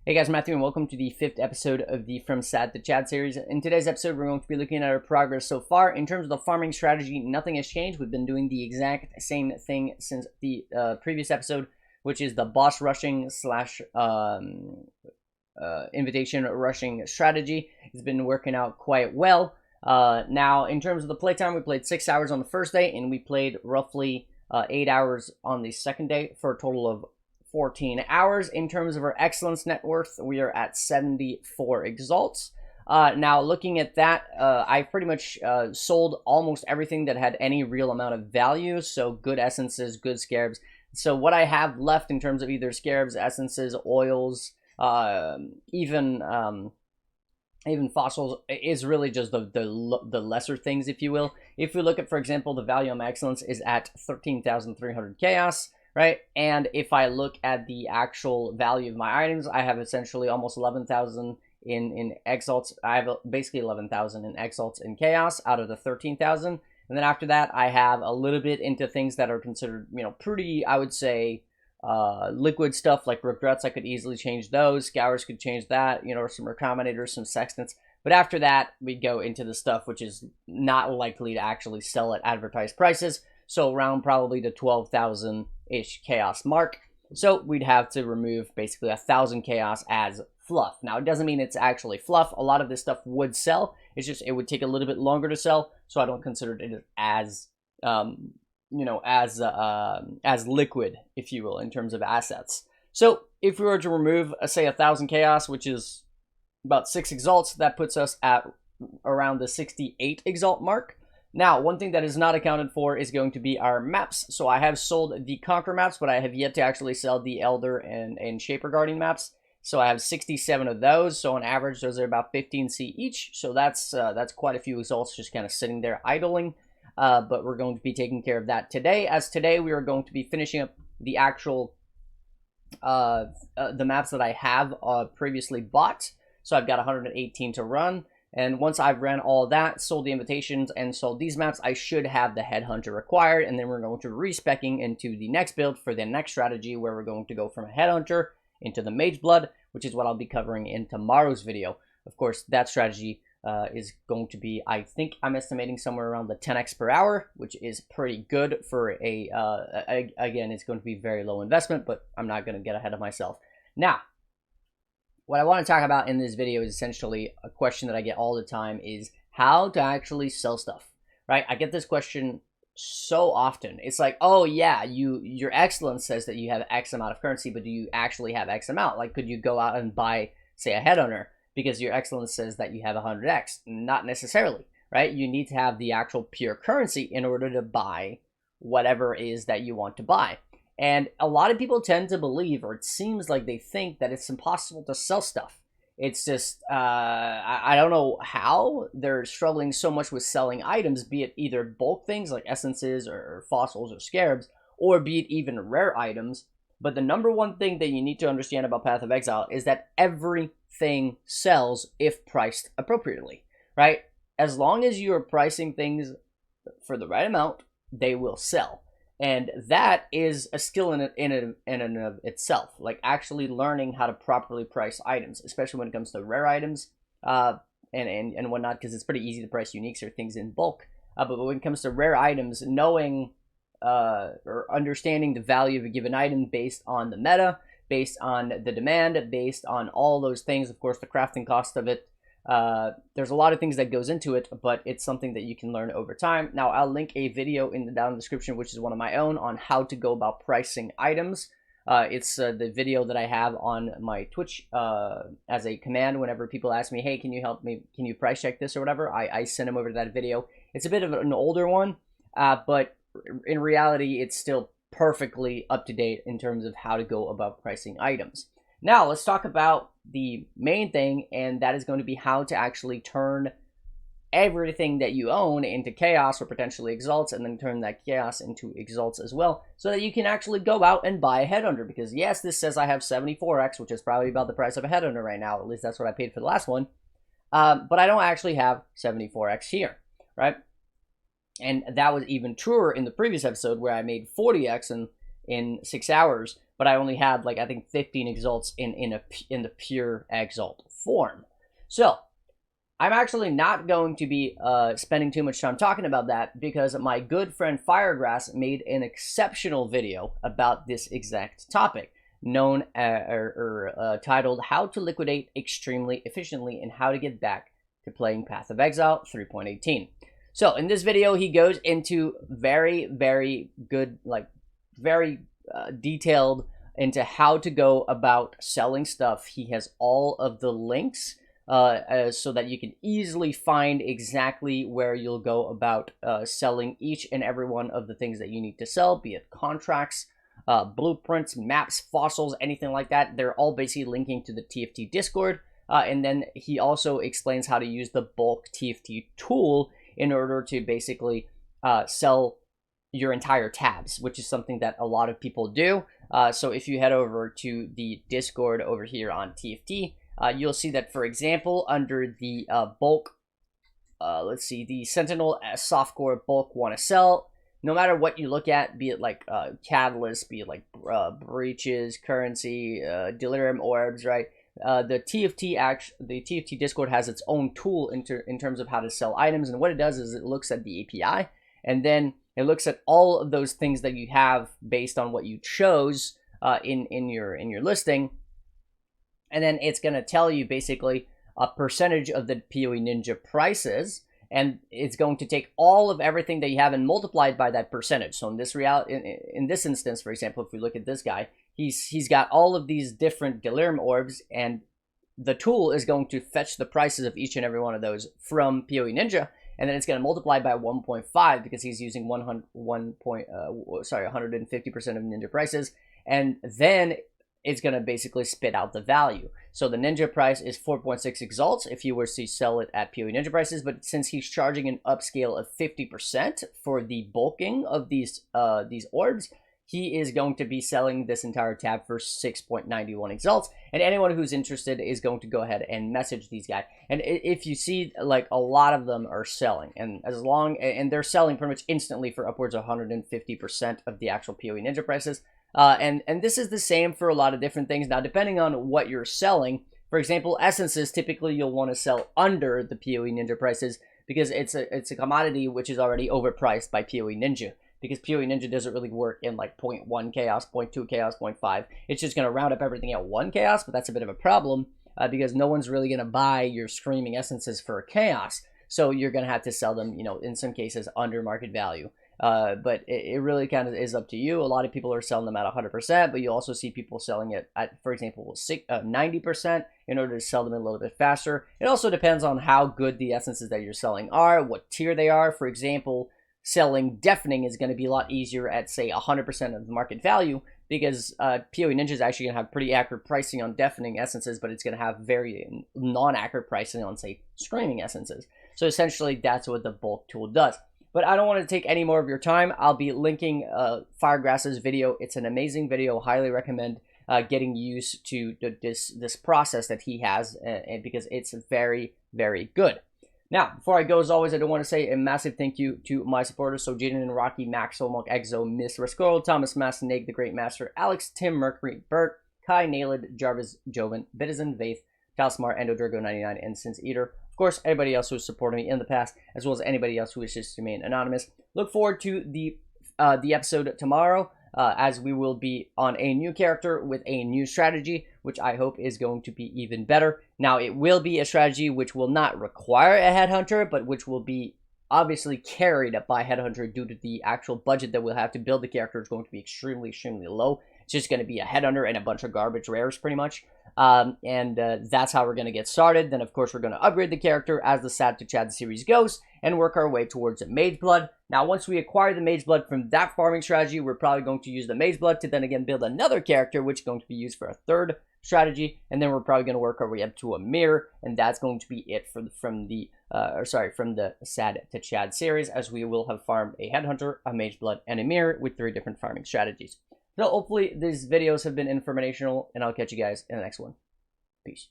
Hey guys, Matthew, and welcome to the 5th episode of the From Sad to Chad series. In today's episode, we're going to be looking at our progress so far. In terms of the farming strategy, nothing has changed. We've been doing the exact same thing since the previous episode, which is the boss rushing slash invitation rushing strategy. It's been working out quite well. Now, in terms of the playtime, we played 6 hours on the first day, and we played roughly 8 hours on the second day for a total of 14 hours. In terms of our excellence net worth, we are at 74 exalts. Now, looking at that, I pretty much sold almost everything that had any real amount of value. So good essences, good scarabs. So what I have left in terms of either scarabs, essences, oils, even fossils is really just the lesser things, if you will. If we look at, for example, the value of my excellence is at 13,300 chaos. Right, and if I look at the actual value of my items, I have essentially almost 11,000 in exalts. I have basically 11,000 in exalts in chaos out of the 13,000, and then after that, I have a little bit into things that are considered, pretty, I would say, liquid stuff like regrets. I could easily change those. Scours could change that. Some recombinators, some sextants. But after that, we go into the stuff which is not likely to actually sell at advertised prices. So around probably the 12,000-ish chaos mark. So we'd have to remove basically 1,000 chaos as fluff. Now, it doesn't mean it's actually fluff. A lot of this stuff would sell. It's just it would take a little bit longer to sell. So I don't consider it as, as liquid, if you will, in terms of assets. So if we were to remove, say, 1,000 chaos, which is about 6 exalts, that puts us at around the 68 exalt mark. Now, one thing that is not accounted for is going to be our maps. So I have sold the Conquer maps, but I have yet to actually sell the Elder and Shaper Guardian maps. So I have 67 of those. So on average, those are about 15C each. So that's quite a few exalts just kind of sitting there idling. But we're going to be taking care of that today. As today, we are going to be finishing up the actual the maps that I have previously bought. So I've got 118 to run. And once I've ran all that, sold the invitations, and sold these maps, I should have the Headhunter required. And then we're going to respecking into the next build for the next strategy, where we're going to go from a Headhunter into the Mage Blood, which is what I'll be covering in tomorrow's video. Of course, that strategy is going to be, I think I'm estimating somewhere around the 10x per hour, which is pretty good for again, it's going to be very low investment, but I'm not going to get ahead of myself. Now, what I want to talk about in this video is essentially a question that I get all the time is how to actually sell stuff, right? I get this question so often. It's like, oh yeah, your excellence says that you have X amount of currency, but do you actually have X amount? Like, could you go out and buy, say, a Headhunter because your excellence says that you have 100X? Not necessarily, right? You need to have the actual pure currency in order to buy whatever it is that you want to buy. And a lot of people tend to believe, or it seems like they think, that it's impossible to sell stuff. It's just, I don't know how they're struggling so much with selling items, be it either bulk things like essences or fossils or scarabs, or be it even rare items. But the number one thing that you need to understand about Path of Exile is that everything sells if priced appropriately, right? As long as you are pricing things for the right amount, they will sell. And that is a skill in and of itself, like actually learning how to properly price items, especially when it comes to rare items and whatnot, because it's pretty easy to price uniques or things in bulk. But when it comes to rare items, knowing or understanding the value of a given item based on the meta, based on the demand, based on all those things, of course, the crafting cost of it, there's a lot of things that goes into it, but it's something that you can learn over time. Now, I'll link a video in the down description, which is one of my own, on how to go about pricing items. It's the video that I have on my Twitch as a command. Whenever people ask me, hey, can you help me, can you price check this or whatever, I send them over to that video. It's a bit of an older one, but in reality, it's still perfectly up to date in terms of how to go about pricing items. Now, let's talk about the main thing, and that is going to be how to actually turn everything that you own into chaos or potentially exalts, and then turn that chaos into exalts as well, so that you can actually go out and buy a Headhunter. Because yes, this says I have 74x, which is probably about the price of a Headhunter right now. At least that's what I paid for the last one. But I don't actually have 74x here, right? And that was even truer in the previous episode, where I made 40x in 6 hours. but I only had like I think 15 exalts in the pure exalt form. So I'm actually not going to be spending too much time talking about that because my good friend Firegrass made an exceptional video about this exact topic, known titled "How to Liquidate Extremely Efficiently and How to Get Back to Playing Path of Exile 3.18." So in this video, he goes into very good, like very detailed into how to go about selling stuff. He has all of the links so that you can easily find exactly where you'll go about selling each and every one of the things that you need to sell, be it contracts, blueprints, maps, fossils, anything like that. They're all basically linking to the TFT Discord. And then he also explains how to use the bulk TFT tool in order to basically sell your entire tabs, which is something that a lot of people do. So if you head over to the Discord over here on TFT, you'll see that, for example, under the bulk, let's see, the Sentinel softcore bulk want to sell, no matter what you look at, be it like catalyst, be it like breaches, currency, delirium orbs, right? The TFT Discord has its own tool in terms of how to sell items, and what it does is it looks at the API, and then it looks at all of those things that you have based on what you chose in your listing, and then it's going to tell you basically a percentage of the PoE Ninja prices, and it's going to take all of everything that you have and multiply it by that percentage. So in this instance, for example, if we look at this guy, he's got all of these different delirium orbs, and the tool is going to fetch the prices of each and every one of those from PoE Ninja, and then it's going to multiply by 1.5 because he's using 150% of Ninja prices, and then it's going to basically spit out the value. So the Ninja price is 4.6 exalts if you were to sell it at PoE Ninja prices, but since he's charging an upscale of 50% for the bulking of these orbs, he is going to be selling this entire tab for 6.91 exalts, and anyone who's interested is going to go ahead and message these guys. And if you see, like, a lot of them are selling, and they're selling pretty much instantly for upwards of 150% of the actual PoE Ninja prices. And this is the same for a lot of different things. Now, depending on what you're selling, for example, essences, typically you'll want to sell under the PoE Ninja prices because it's a commodity which is already overpriced by PoE Ninja, because PoE Ninja doesn't really work in like 0.1 chaos, 0.2 chaos, 0.5. It's just going to round up everything at 1 chaos, but that's a bit of a problem because no one's really going to buy your screaming essences for a chaos. So you're going to have to sell them, in some cases under market value. But it really kind of is up to you. A lot of people are selling them at 100%, but you also see people selling it at, for example, 90% in order to sell them a little bit faster. It also depends on how good the essences that you're selling are, what tier they are. For example, selling Deafening is going to be a lot easier at, say, 100% of the market value, because PoE Ninja is actually going to have pretty accurate pricing on Deafening essences, but it's going to have very non-accurate pricing on, say, Screaming essences. So essentially, that's what the bulk tool does. But I don't want to take any more of your time. I'll be linking Firegrass's video. It's an amazing video. Highly recommend getting used to this process that he has, because it's very good. Now, before I go, as always, I do want to say a massive thank you to my supporters. So Jaden and Rocky, Max, Solmonk, Exo, Miss Rascoro, Thomas, Mass, Nate, the Great Master, Alex, Tim, Mercury, Bert, Kai, Nailed, Jarvis, Joven, Bitizen, Vaith, Talsmar, Endodrago99, and Since Eater. Of course, everybody else who's supported me in the past, as well as anybody else who wishes to remain anonymous. Look forward to the episode tomorrow, as we will be on a new character with a new strategy, which I hope is going to be even better. Now, it will be a strategy which will not require a Headhunter, but which will be obviously carried by Headhunter due to the actual budget that we'll have to build the character is going to be extremely low. It's just going to be a Headhunter and a bunch of garbage rares, pretty much. That's how we're going to get started. Then, of course, we're going to upgrade the character as the Sad to Chad series goes and work our way towards a Mage Blood. Now, once we acquire the Mage Blood from that farming strategy, we're probably going to use the Mage Blood to then again build another character, which is going to be used for a third strategy. And then we're probably going to work our way up to a Mirror, and that's going to be it from the Sad to Chad series, as we will have farmed a Headhunter, a Mage Blood, and a Mirror with 3 different farming strategies. So hopefully these videos have been informational, and I'll catch you guys in the next one. Peace.